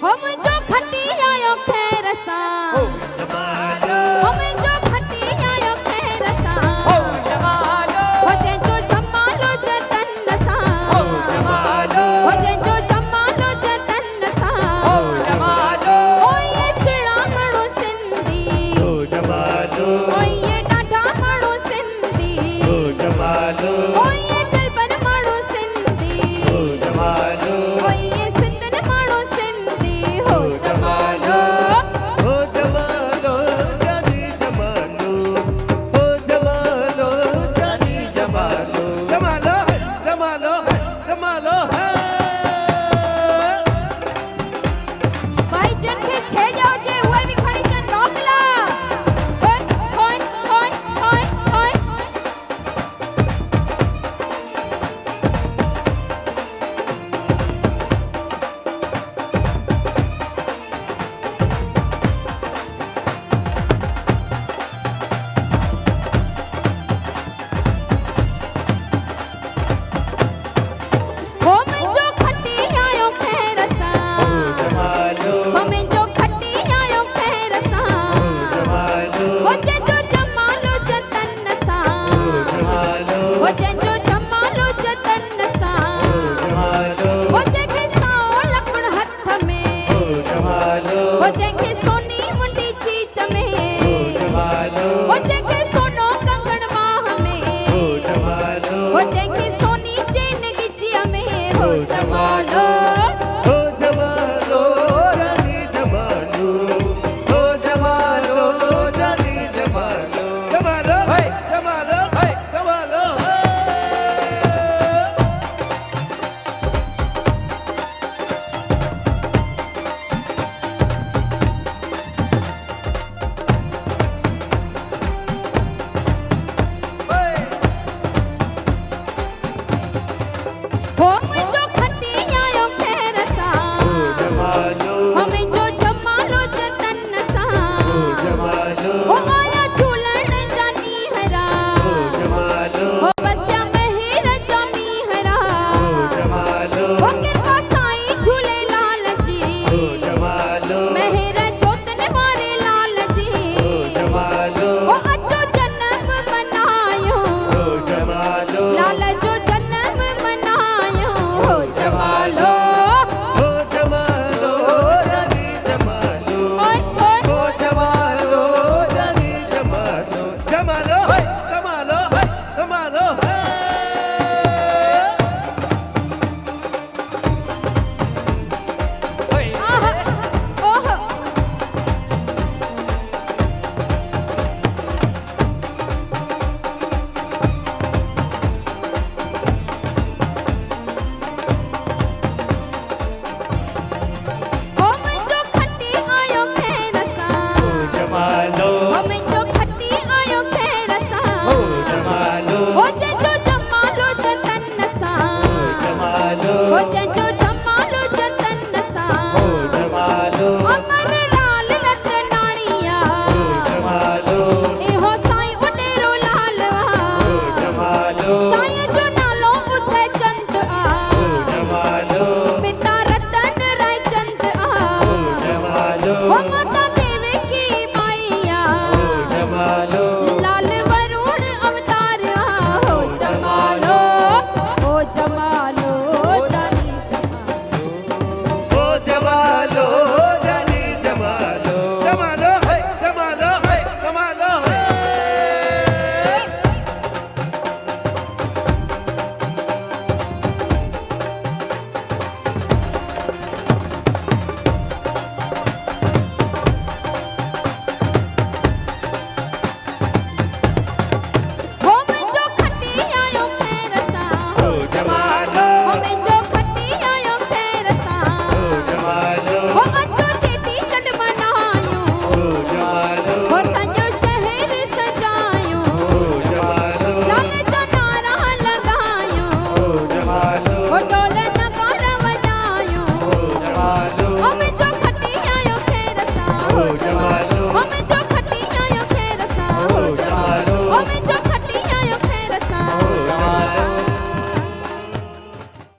हो मुझो खटी आयो खैर सा हो जमालो हो मुझो खटी आयो खैर सा हो जमालो हो जेजो जमालो जतन सा हो जमालो हो जेजो जमालो जतन सा हो जमालो ओ ये सिड़ा मणो सिंधी हो जमालो ओ ये डाढा मणो सिंधी हो जमालो ओ ये दिलबर मणो सिंधी हो जमालो ओ ये सिंधन मणो सिंधी हो जमालो हो जमालो जानी जमालो हो जमालो जानी जमालो जमालो जमालो जमालो है भाई जन के छे जाओ जे हुए भी खड़ी जन रोकला होय होय होय होय हो मुझो खटी आयो खैर सा हो जमालो हो मुझो खटी आयो खैर सा जमालो हो जेजो जमालो जतन सा जमालो हो जेजो जमालो जतन सा जमालो हो जेके साओ लकड़ हथ में जमालो हो जेके सो